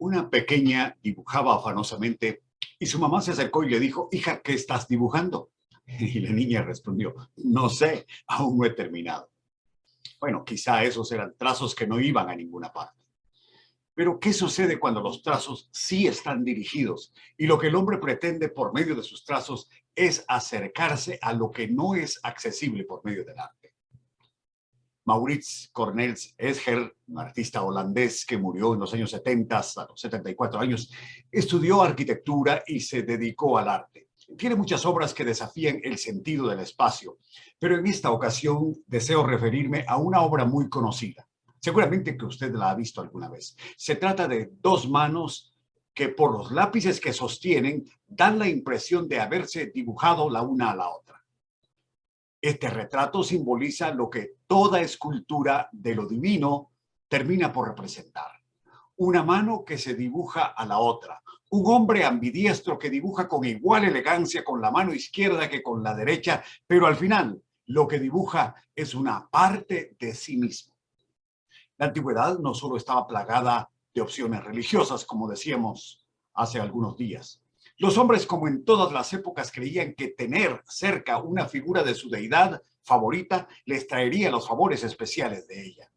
Una pequeña dibujaba afanosamente y su mamá se acercó y le dijo: hija, ¿qué estás dibujando? Y la niña respondió: no sé, aún no he terminado. Bueno, quizá esos eran trazos que no iban a ninguna parte. Pero ¿qué sucede cuando los trazos sí están dirigidos y lo que el hombre pretende por medio de sus trazos es acercarse a lo que no es accesible por medio del arte? Maurits Cornels Escher, un artista holandés que murió en los años 70, a los 74 años, estudió arquitectura y se dedicó al arte. Tiene muchas obras que desafían el sentido del espacio, pero en esta ocasión deseo referirme a una obra muy conocida. Seguramente que usted la ha visto alguna vez. Se trata de dos manos que por los lápices que sostienen dan la impresión de haberse dibujado la una a la otra. Este retrato simboliza lo que toda escultura de lo divino termina por representar. Una mano que se dibuja a la otra. Un hombre ambidiestro que dibuja con igual elegancia con la mano izquierda que con la derecha, pero al final lo que dibuja es una parte de sí mismo. La antigüedad no solo estaba plagada de opciones religiosas, como decíamos hace algunos días. Los hombres, como en todas las épocas, creían que tener cerca una figura de su deidad favorita les traería los favores especiales de ella.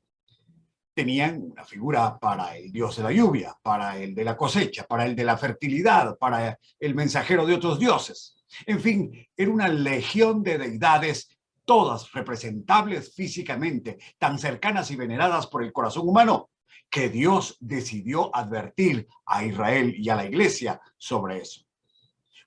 Tenían una figura para el dios de la lluvia, para el de la cosecha, para el de la fertilidad, para el mensajero de otros dioses. En fin, era una legión de deidades, todas representables físicamente, tan cercanas y veneradas por el corazón humano, que Dios decidió advertir a Israel y a la iglesia sobre eso.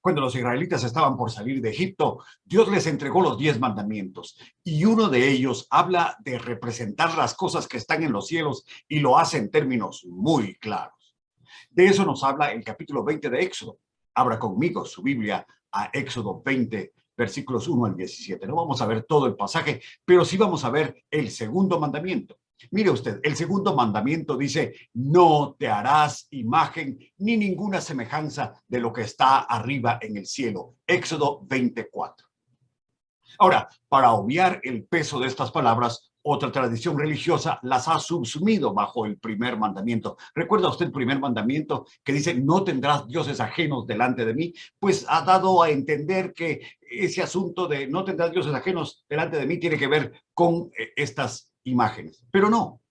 Cuando los israelitas estaban por salir de Egipto, Dios les entregó los 10 mandamientos y uno de ellos habla de representar las cosas que están en los cielos y lo hace en términos muy claros. De eso nos habla el capítulo 20 de Éxodo. Abra conmigo su Biblia a Éxodo 20, versículos 1 al 17. No vamos a ver todo el pasaje, pero sí vamos a ver el segundo mandamiento. Mire usted, el segundo mandamiento dice: no te harás imagen ni ninguna semejanza de lo que está arriba en el cielo. Éxodo 24. Ahora, para obviar el peso de estas palabras, otra tradición religiosa las ha subsumido bajo el primer mandamiento. ¿Recuerda usted el primer mandamiento que dice: no tendrás dioses ajenos delante de mí? Pues ha dado a entender que ese asunto de no tendrás dioses ajenos delante de mí tiene que ver con estas imágenes. Pero no,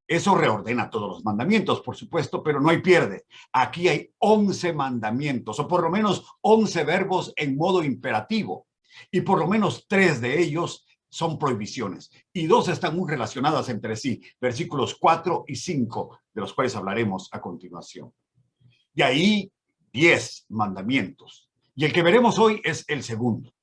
eso reordena todos los mandamientos, por supuesto, pero no hay pierde. Aquí hay 11 mandamientos, o por lo menos 11 verbos en modo imperativo, y por lo menos 3 de ellos son prohibiciones, y 2 están muy relacionadas entre sí, versículos 4 y 5, de los cuales hablaremos a continuación. Y ahí 10 mandamientos, y el que veremos hoy es el segundo.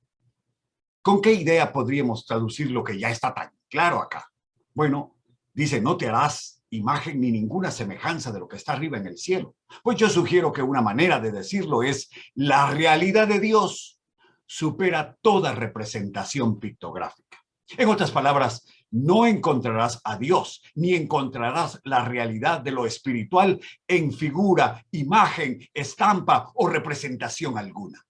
¿Con qué idea podríamos traducir lo que ya está tan claro acá? Bueno, dice: no te harás imagen ni ninguna semejanza de lo que está arriba en el cielo. Pues yo sugiero que una manera de decirlo es: la realidad de Dios supera toda representación pictográfica. En otras palabras, no encontrarás a Dios, ni encontrarás la realidad de lo espiritual en figura, imagen, estampa o representación alguna.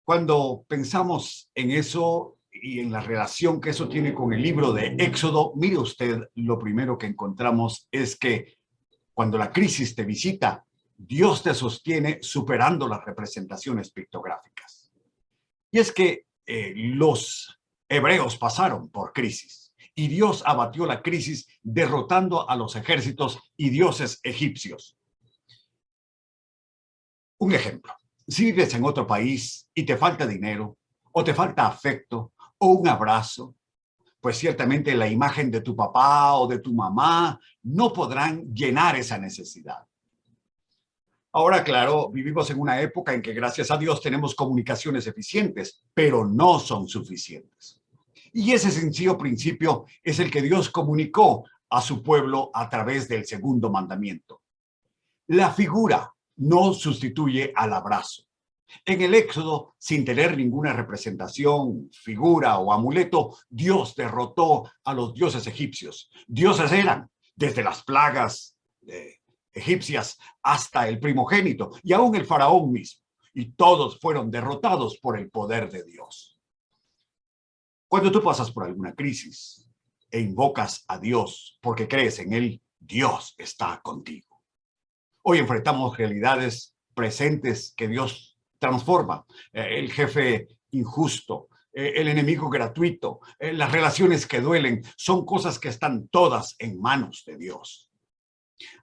Cuando pensamos en eso y en la relación que eso tiene con el libro de Éxodo, mire usted, lo primero que encontramos es que cuando la crisis te visita, Dios te sostiene superando las representaciones pictográficas. Y es que los hebreos pasaron por crisis y Dios abatió la crisis derrotando a los ejércitos y dioses egipcios. Un ejemplo: si vives en otro país y te falta dinero, o te falta afecto, o un abrazo, pues ciertamente la imagen de tu papá o de tu mamá no podrán llenar esa necesidad. Ahora, claro, vivimos en una época en que, gracias a Dios, tenemos comunicaciones eficientes, pero no son suficientes. Y ese sencillo principio es el que Dios comunicó a su pueblo a través del segundo mandamiento. La figura no sustituye al abrazo. En el Éxodo, sin tener ninguna representación, figura o amuleto, Dios derrotó a los dioses egipcios. Dioses eran desde las plagas egipcias hasta el primogénito y aún el faraón mismo. Y todos fueron derrotados por el poder de Dios. Cuando tú pasas por alguna crisis e invocas a Dios porque crees en Él, Dios está contigo. Hoy enfrentamos realidades presentes que Dios transforma. El jefe injusto, el enemigo gratuito, las relaciones que duelen, son cosas que están todas en manos de Dios.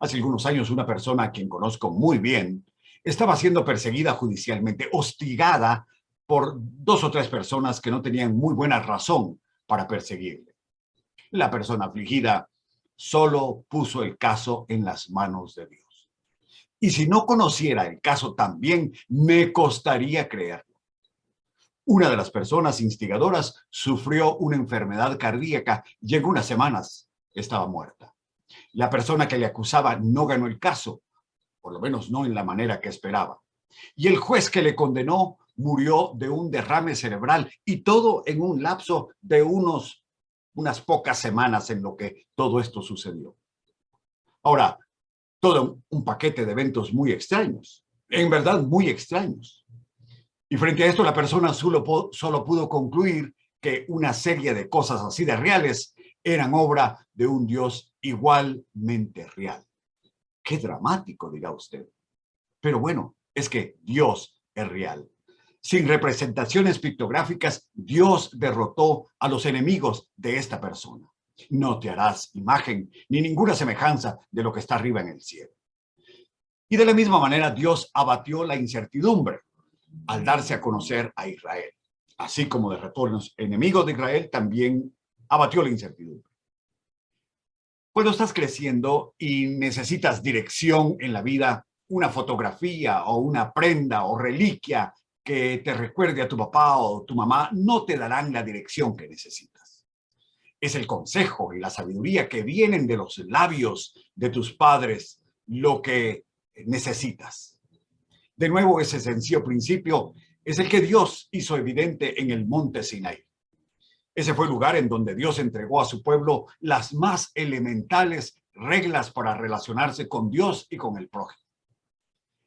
Hace algunos años una persona a quien conozco muy bien estaba siendo perseguida judicialmente, hostigada por 2 o 3 personas que no tenían muy buena razón para perseguirle. La persona afligida solo puso el caso en las manos de Dios. Y si no conociera el caso también, me costaría creerlo. Una de las personas instigadoras sufrió una enfermedad cardíaca y en unas semanas estaba muerta. La persona que le acusaba no ganó el caso, por lo menos no en la manera que esperaba. Y el juez que le condenó murió de un derrame cerebral, y todo en un lapso de unas pocas semanas en lo que todo esto sucedió. Ahora, todo un paquete de eventos muy extraños, en verdad muy extraños. Y frente a esto la persona solo pudo concluir que una serie de cosas así de reales eran obra de un Dios igualmente real. Qué dramático, dirá usted. Pero bueno, es que Dios es real. Sin representaciones pictográficas, Dios derrotó a los enemigos de esta persona. No te harás imagen ni ninguna semejanza de lo que está arriba en el cielo. Y de la misma manera, Dios abatió la incertidumbre al darse a conocer a Israel. Así como derrotó a los enemigos de Israel, también abatió la incertidumbre. Cuando estás creciendo y necesitas dirección en la vida, una fotografía o una prenda o reliquia que te recuerde a tu papá o tu mamá no te darán la dirección que necesitas. Es el consejo y la sabiduría que vienen de los labios de tus padres lo que necesitas. De nuevo, ese sencillo principio es el que Dios hizo evidente en el monte Sinaí. Ese fue el lugar en donde Dios entregó a su pueblo las más elementales reglas para relacionarse con Dios y con el prójimo.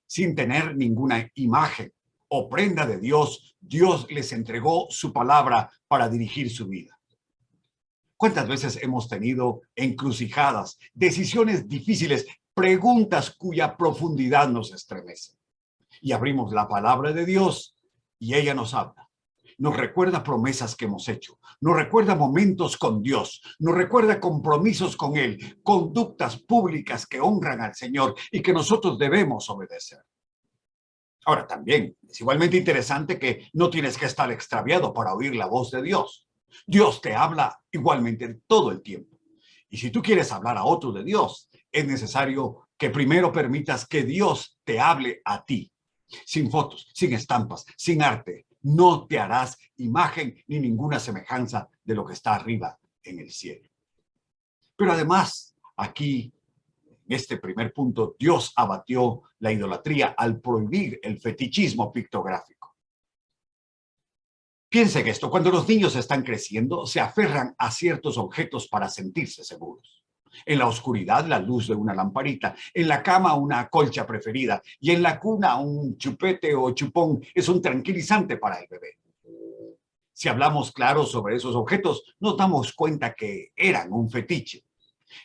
Sin tener ninguna imagen o prenda de Dios, Dios les entregó su palabra para dirigir su vida. ¿Cuántas veces hemos tenido encrucijadas, decisiones difíciles, preguntas cuya profundidad nos estremece? Y abrimos la palabra de Dios y ella nos habla. Nos recuerda promesas que hemos hecho, nos recuerda momentos con Dios, nos recuerda compromisos con Él, conductas públicas que honran al Señor y que nosotros debemos obedecer. Ahora también es igualmente interesante que no tienes que estar extraviado para oír la voz de Dios. Dios te habla igualmente todo el tiempo. Y si tú quieres hablar a otro de Dios, es necesario que primero permitas que Dios te hable a ti. Sin fotos, sin estampas, sin arte, no te harás imagen ni ninguna semejanza de lo que está arriba en el cielo. Pero además, aquí, en este primer punto, Dios abatió la idolatría al prohibir el fetichismo pictográfico. Piensen esto, cuando los niños están creciendo, se aferran a ciertos objetos para sentirse seguros. En la oscuridad, la luz de una lamparita. En la cama, una colcha preferida. Y en la cuna, un chupete o chupón es un tranquilizante para el bebé. Si hablamos claro sobre esos objetos, nos damos cuenta que eran un fetiche.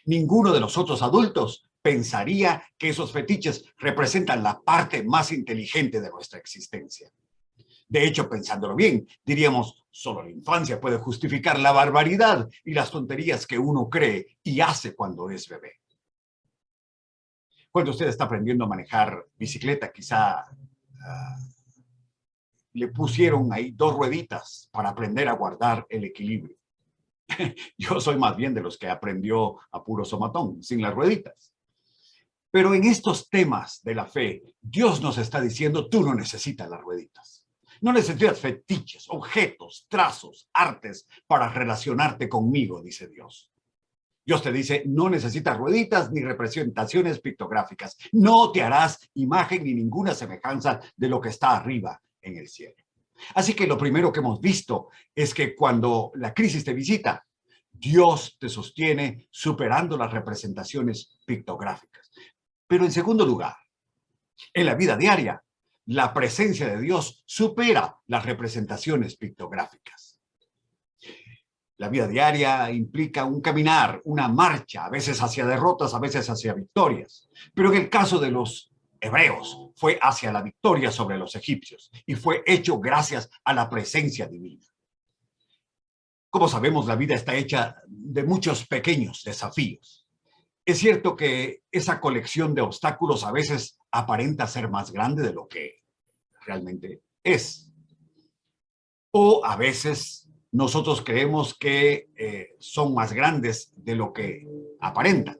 Ninguno de los otros adultos pensaría que esos fetiches representan la parte más inteligente de nuestra existencia. De hecho, pensándolo bien, diríamos, solo la infancia puede justificar la barbaridad y las tonterías que uno cree y hace cuando es bebé. Cuando usted está aprendiendo a manejar bicicleta, quizá le pusieron ahí 2 rueditas para aprender a guardar el equilibrio. Yo soy más bien de los que aprendió a puro somatón, sin las rueditas. Pero en estos temas de la fe, Dios nos está diciendo, tú no necesitas las rueditas. No necesitas fetiches, objetos, trazos, artes para relacionarte conmigo, dice Dios. Dios te dice, no necesitas rueditas ni representaciones pictográficas. No te harás imagen ni ninguna semejanza de lo que está arriba en el cielo. Así que lo primero que hemos visto es que cuando la crisis te visita, Dios te sostiene superando las representaciones pictográficas. Pero en segundo lugar, en la vida diaria, la presencia de Dios supera las representaciones pictográficas. La vida diaria implica un caminar, una marcha, a veces hacia derrotas, a veces hacia victorias. Pero en el caso de los hebreos, fue hacia la victoria sobre los egipcios y fue hecho gracias a la presencia divina. Como sabemos, la vida está hecha de muchos pequeños desafíos. Es cierto que esa colección de obstáculos a veces aparenta ser más grande de lo que realmente es. O a veces nosotros creemos que son más grandes de lo que aparentan.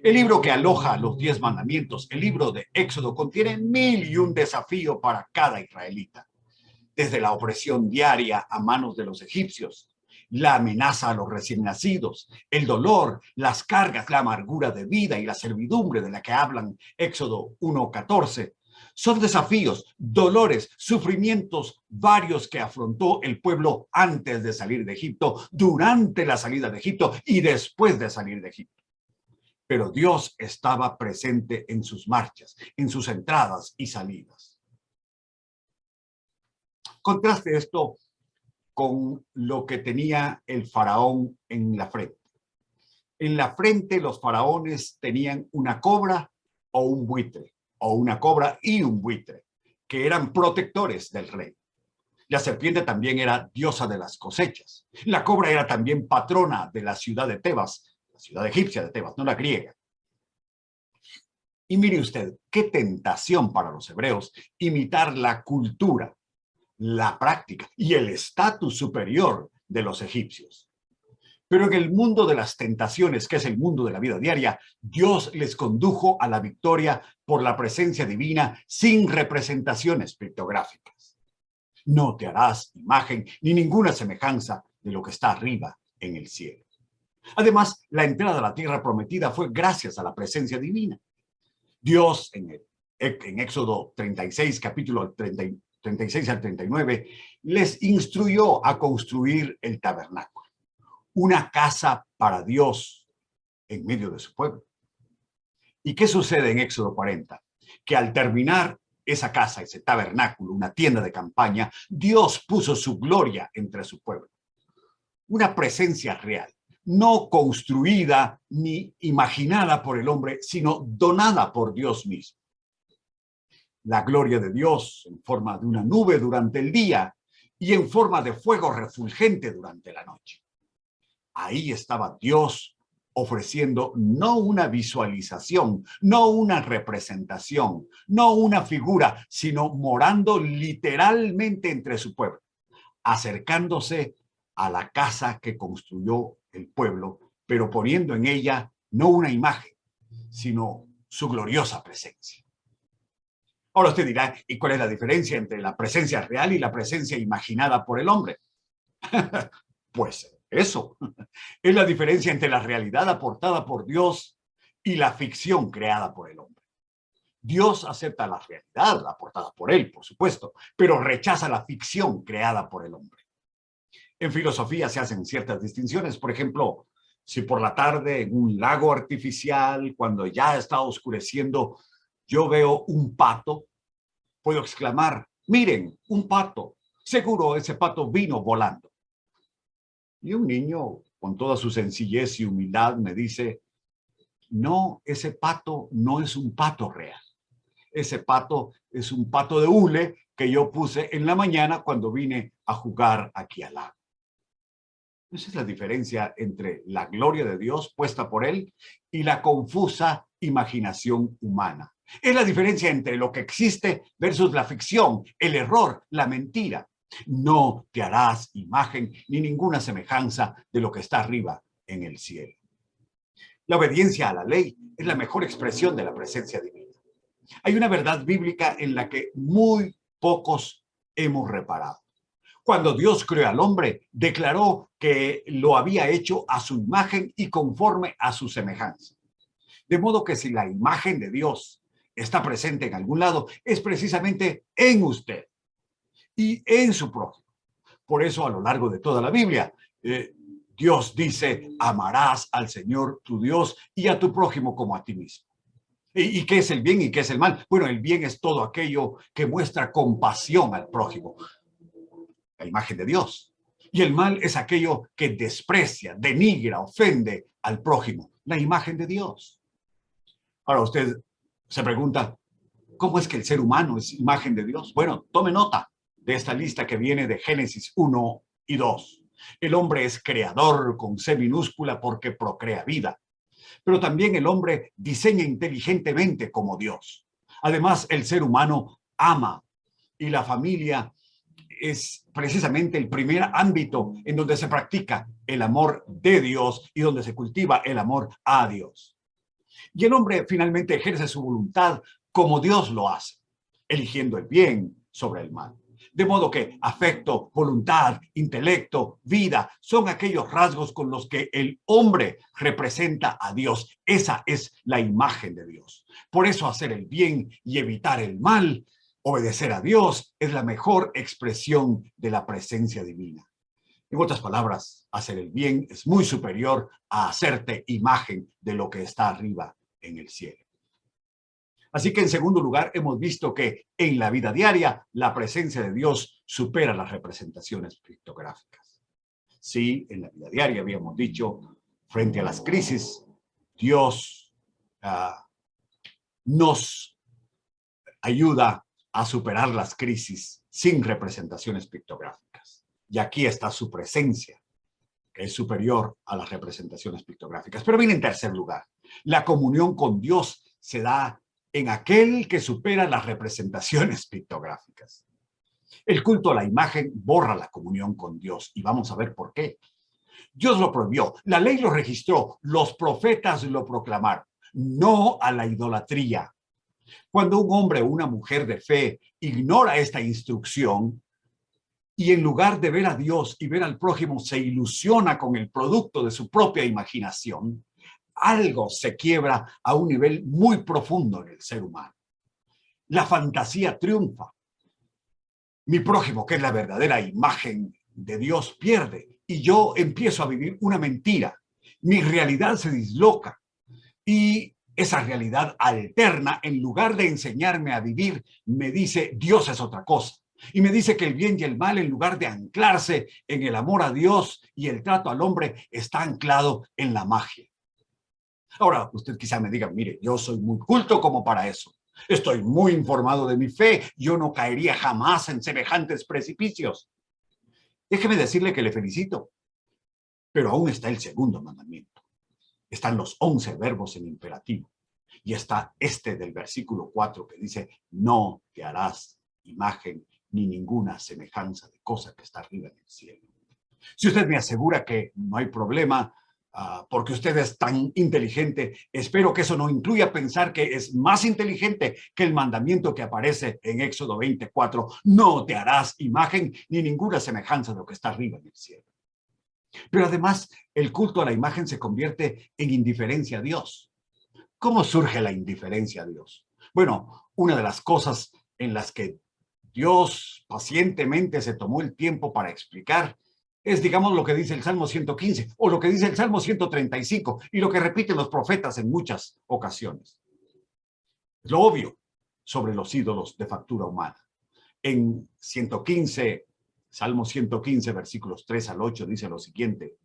El libro que aloja los 10 mandamientos, el libro de Éxodo, contiene 1001 desafíos para cada israelita. Desde la opresión diaria a manos de los egipcios, la amenaza a los recién nacidos, el dolor, las cargas, la amargura de vida y la servidumbre de la que hablan Éxodo 1:14, son desafíos, dolores, sufrimientos varios que afrontó el pueblo antes de salir de Egipto, durante la salida de Egipto y después de salir de Egipto. Pero Dios estaba presente en sus marchas, en sus entradas y salidas. Contraste esto con lo que tenía el faraón en la frente. En la frente los faraones tenían una cobra o un buitre, o una cobra y un buitre, que eran protectores del rey. La serpiente también era diosa de las cosechas. La cobra era también patrona de la ciudad de Tebas, la ciudad egipcia de Tebas, no la griega. Y mire usted, qué tentación para los hebreos imitar la cultura, la práctica y el estatus superior de los egipcios. Pero en el mundo de las tentaciones, que es el mundo de la vida diaria, Dios les condujo a la victoria por la presencia divina sin representaciones pictográficas. No te harás imagen ni ninguna semejanza de lo que está arriba en el cielo. Además, la entrada a la tierra prometida fue gracias a la presencia divina. Dios, en Éxodo 36, capítulo 36 al 39, les instruyó a construir el tabernáculo, una casa para Dios en medio de su pueblo. ¿Y qué sucede en Éxodo 40? Que al terminar esa casa, ese tabernáculo, una tienda de campaña, Dios puso su gloria entre su pueblo. Una presencia real, no construida ni imaginada por el hombre, sino donada por Dios mismo. La gloria de Dios en forma de una nube durante el día y en forma de fuego refulgente durante la noche. Ahí estaba Dios ofreciendo no una visualización, no una representación, no una figura, sino morando literalmente entre su pueblo, acercándose a la casa que construyó el pueblo, pero poniendo en ella no una imagen, sino su gloriosa presencia. Ahora usted dirá, ¿y cuál es la diferencia entre la presencia real y la presencia imaginada por el hombre? Pues eso es la diferencia entre la realidad aportada por Dios y la ficción creada por el hombre. Dios acepta la realidad aportada por él, por supuesto, pero rechaza la ficción creada por el hombre. En filosofía se hacen ciertas distinciones. Por ejemplo, si por la tarde en un lago artificial, cuando ya está oscureciendo, yo veo un pato, puedo exclamar, miren, un pato. Seguro ese pato vino volando. Y un niño, con toda su sencillez y humildad, me dice, no, ese pato no es un pato real. Ese pato es un pato de hule que yo puse en la mañana cuando vine a jugar aquí al lago. Esa es la diferencia entre la gloria de Dios puesta por él y la confusa imaginación humana. Es la diferencia entre lo que existe versus la ficción, el error, la mentira. No te harás imagen ni ninguna semejanza de lo que está arriba en el cielo. La obediencia a la ley es la mejor expresión de la presencia divina. Hay una verdad bíblica en la que muy pocos hemos reparado. Cuando Dios creó al hombre, declaró que lo había hecho a su imagen y conforme a su semejanza. De modo que si la imagen de Dios está presente en algún lado, es precisamente en usted y en su prójimo. Por eso, a lo largo de toda la Biblia, Dios dice, amarás al Señor tu Dios y a tu prójimo como a ti mismo. ¿Y qué es el bien y qué es el mal? Bueno, el bien es todo aquello que muestra compasión al prójimo, la imagen de Dios. Y el mal es aquello que desprecia, denigra, ofende al prójimo, la imagen de Dios. Ahora usted se pregunta, ¿cómo es que el ser humano es imagen de Dios? Bueno, tome nota de esta lista que viene de Génesis 1 y 2. El hombre es creador con C minúscula porque procrea vida. Pero también el hombre diseña inteligentemente como Dios. Además, el ser humano ama y la familia es precisamente el primer ámbito en donde se practica el amor de Dios y donde se cultiva el amor a Dios. Y el hombre finalmente ejerce su voluntad como Dios lo hace, eligiendo el bien sobre el mal. De modo que afecto, voluntad, intelecto, vida son aquellos rasgos con los que el hombre representa a Dios. Esa es la imagen de Dios. Por eso hacer el bien y evitar el mal, obedecer a Dios, es la mejor expresión de la presencia divina. En otras palabras, hacer el bien es muy superior a hacerte imagen de lo que está arriba en el cielo. Así que en segundo lugar, hemos visto que en la vida diaria la presencia de Dios supera las representaciones pictográficas. Sí, en la vida diaria habíamos dicho, frente a las crisis, Dios nos ayuda a superar las crisis sin representaciones pictográficas. Y aquí está su presencia, que es superior a las representaciones pictográficas. Pero viene en tercer lugar. La comunión con Dios se da en aquel que supera las representaciones pictográficas. El culto a la imagen borra la comunión con Dios y vamos a ver por qué. Dios lo prohibió, la ley lo registró, los profetas lo proclamaron. No a la idolatría. Cuando un hombre o una mujer de fe ignora esta instrucción y en lugar de ver a Dios y ver al prójimo se ilusiona con el producto de su propia imaginación, algo se quiebra a un nivel muy profundo en el ser humano. La fantasía triunfa. Mi prójimo, que es la verdadera imagen de Dios, pierde y yo empiezo a vivir una mentira. Mi realidad se disloca y esa realidad alterna, en lugar de enseñarme a vivir, me dice Dios es otra cosa. Y me dice que el bien y el mal, en lugar de anclarse en el amor a Dios y el trato al hombre, está anclado en la magia. Ahora, usted quizá me diga, mire, yo soy muy culto como para eso. Estoy muy informado de mi fe. Yo no caería jamás en semejantes precipicios. Déjeme decirle que le felicito. Pero aún está el segundo mandamiento. Están los 11 verbos en imperativo. Y está este del versículo 4 que dice, no te harás imagen ni ninguna semejanza de cosa que está arriba en el cielo. Si usted me asegura que no hay problema, porque usted es tan inteligente, espero que eso no incluya pensar que es más inteligente que el mandamiento que aparece en Éxodo 24, no te harás imagen ni ninguna semejanza de lo que está arriba en el cielo. Pero además, el culto a la imagen se convierte en indiferencia a Dios. ¿Cómo surge la indiferencia a Dios? Bueno, una de las cosas en las que Dios pacientemente se tomó el tiempo para explicar es, digamos, lo que dice el Salmo 115 o lo que dice el Salmo 135 y lo que repiten los profetas en muchas ocasiones. Es lo obvio sobre los ídolos de factura humana. En 115, Salmo 115, versículos 3 al 8, dice lo siguiente.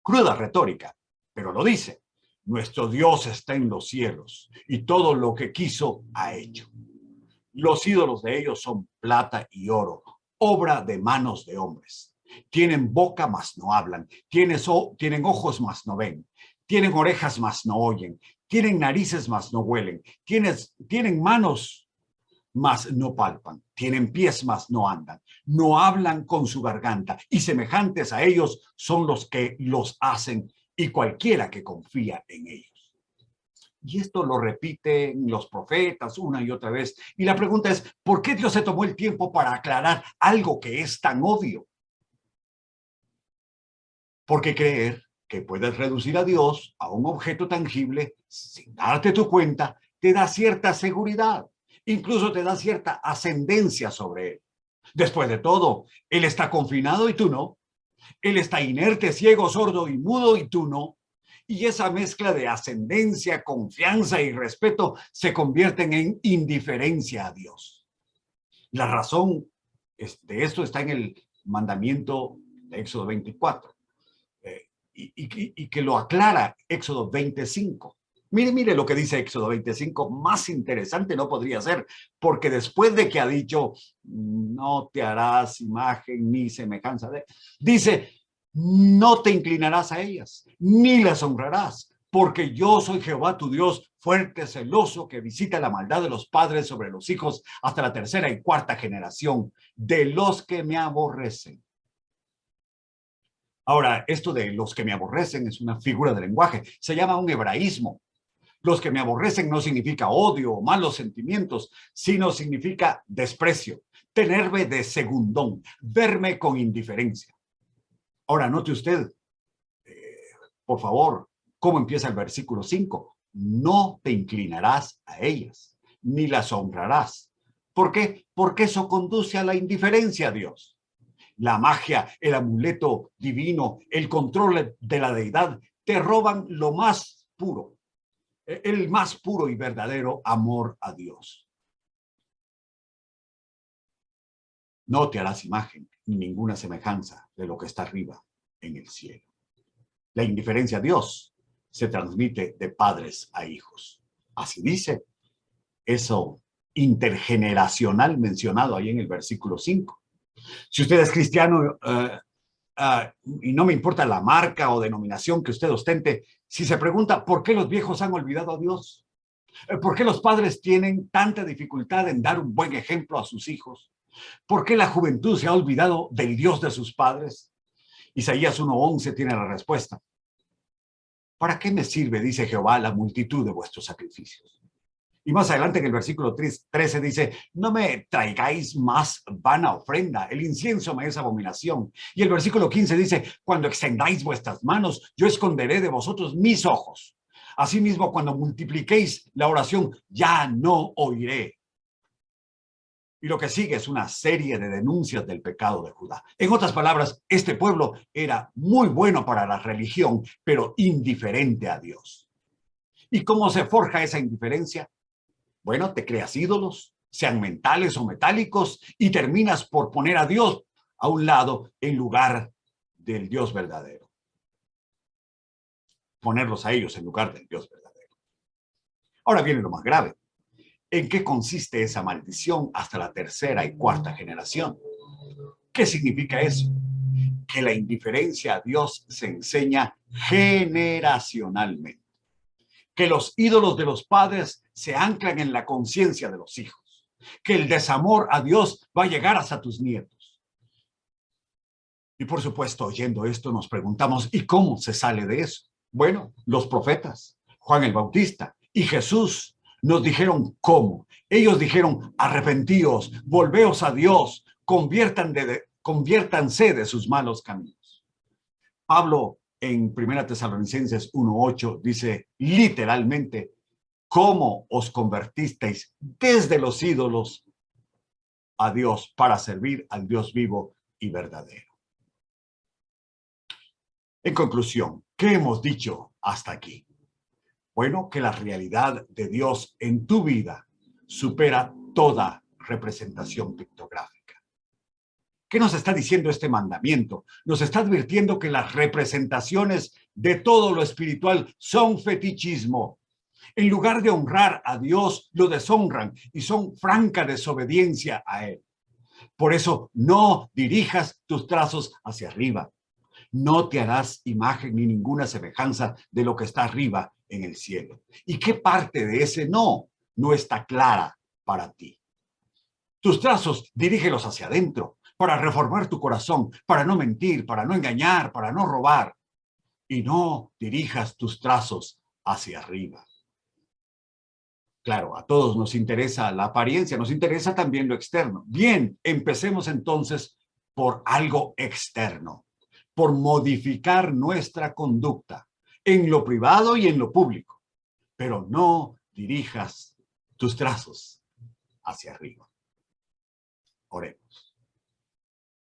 Cruda retórica, pero lo dice. Nuestro Dios está en los cielos y todo lo que quiso ha hecho. Los ídolos de ellos son plata y oro, obra de manos de hombres. Tienen boca, mas no hablan. Tienen ojos, mas no ven. Tienen orejas, mas no oyen. Tienen narices, mas no huelen. Tienen manos, mas no palpan. Tienen pies, mas no andan. No hablan con su garganta. Y semejantes a ellos son los que los hacen y cualquiera que confía en ellos. Y esto lo repiten los profetas una y otra vez. Y la pregunta es, ¿por qué Dios se tomó el tiempo para aclarar algo que es tan obvio? Porque creer que puedes reducir a Dios a un objeto tangible sin darte tu cuenta te da cierta seguridad, incluso te da cierta ascendencia sobre él. Después de todo, él está confinado y tú no. Él está inerte, ciego, sordo y mudo y tú no. Y esa mezcla de ascendencia, confianza y respeto se convierten en indiferencia a Dios. La razón de esto está en el mandamiento de Éxodo 24, y que lo aclara Éxodo 25. Mire lo que dice Éxodo 25, más interesante no podría ser, porque después de que ha dicho, no te harás imagen ni semejanza de, dice, no te inclinarás a ellas, ni las honrarás, porque yo soy Jehová tu Dios, fuerte, celoso, que visita la maldad de los padres sobre los hijos hasta la tercera y cuarta generación de los que me aborrecen. Ahora, esto de los que me aborrecen es una figura de lenguaje, se llama un hebraísmo. Los que me aborrecen no significa odio o malos sentimientos, sino significa desprecio, tenerme de segundón, verme con indiferencia. Ahora, note usted, por favor, cómo empieza el versículo 5. No te inclinarás a ellas, ni las honrarás. ¿Por qué? Porque eso conduce a la indiferencia a Dios. La magia, el amuleto divino, el control de la deidad, te roban lo más puro, el más puro y verdadero amor a Dios. No te harás imagen ni ninguna semejanza de lo que está arriba en el cielo. La indiferencia a Dios se transmite de padres a hijos. Así dice eso intergeneracional mencionado ahí en el versículo 5. Si usted es cristiano, y no me importa la marca o denominación que usted ostente, si se pregunta por qué los viejos han olvidado a Dios, por qué los padres tienen tanta dificultad en dar un buen ejemplo a sus hijos, por qué la juventud se ha olvidado del Dios de sus padres, Isaías 1:11 tiene la respuesta. ¿Para qué me sirve, dice Jehová, la multitud de vuestros sacrificios? Y más adelante en el versículo 13 dice, no me traigáis más vana ofrenda, el incienso me es abominación. Y el versículo 15 dice, cuando extendáis vuestras manos, yo esconderé de vosotros mis ojos. Asimismo, cuando multipliquéis la oración, ya no oiré. Y lo que sigue es una serie de denuncias del pecado de Judá. En otras palabras, este pueblo era muy bueno para la religión, pero indiferente a Dios. ¿Y cómo se forja esa indiferencia? Bueno, te creas ídolos, sean mentales o metálicos, y terminas por poner a Dios a un lado en lugar del Dios verdadero. Ponerlos a ellos en lugar del Dios verdadero. Ahora viene lo más grave. ¿En qué consiste esa maldición hasta la tercera y cuarta generación? ¿Qué significa eso? Que la indiferencia a Dios se enseña generacionalmente. Que los ídolos de los padres se anclan en la conciencia de los hijos. Que el desamor a Dios va a llegar hasta tus nietos. Y por supuesto, oyendo esto, nos preguntamos, ¿y cómo se sale de eso? Bueno, los profetas, Juan el Bautista y Jesús nos dijeron cómo. Ellos dijeron, arrepentíos, volveos a Dios, conviértanse de sus malos caminos. Pablo en 1 Tesalonicenses 1:8 dice literalmente, ¿cómo os convertisteis desde los ídolos a Dios para servir al Dios vivo y verdadero? En conclusión, ¿qué hemos dicho hasta aquí? Bueno, que la realidad de Dios en tu vida supera toda representación pictográfica. ¿Qué nos está diciendo este mandamiento? Nos está advirtiendo que las representaciones de todo lo espiritual son fetichismo. En lugar de honrar a Dios, lo deshonran y son franca desobediencia a Él. Por eso, no dirijas tus trazos hacia arriba. No te harás imagen ni ninguna semejanza de lo que está arriba en el cielo. ¿Y qué parte de ese no está clara para ti? Tus trazos, dirígelos hacia adentro, para reformar tu corazón, para no mentir, para no engañar, para no robar. Y no dirijas tus trazos hacia arriba. Claro, a todos nos interesa la apariencia, nos interesa también lo externo. Bien, empecemos entonces por algo externo, por modificar nuestra conducta en lo privado y en lo público, pero no dirijas tus trazos hacia arriba. Oremos.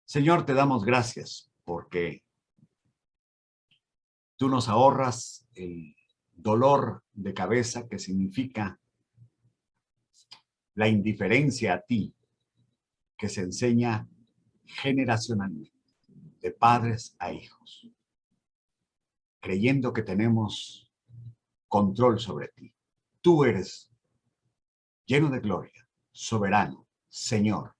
Señor, te damos gracias porque tú nos ahorras el dolor de cabeza que significa la indiferencia a ti que se enseña generacionalmente. de padres a hijos, creyendo que tenemos control sobre ti. Tú eres lleno de gloria, soberano, Señor.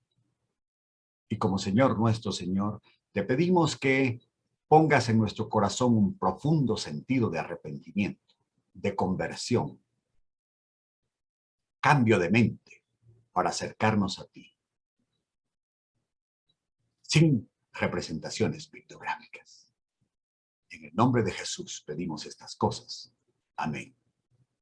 Y como Señor, nuestro Señor, te pedimos que pongas en nuestro corazón un profundo sentido de arrepentimiento, de conversión, cambio de mente para acercarnos a ti, sin representaciones pictográficas. En el nombre de Jesús pedimos estas cosas. Amén.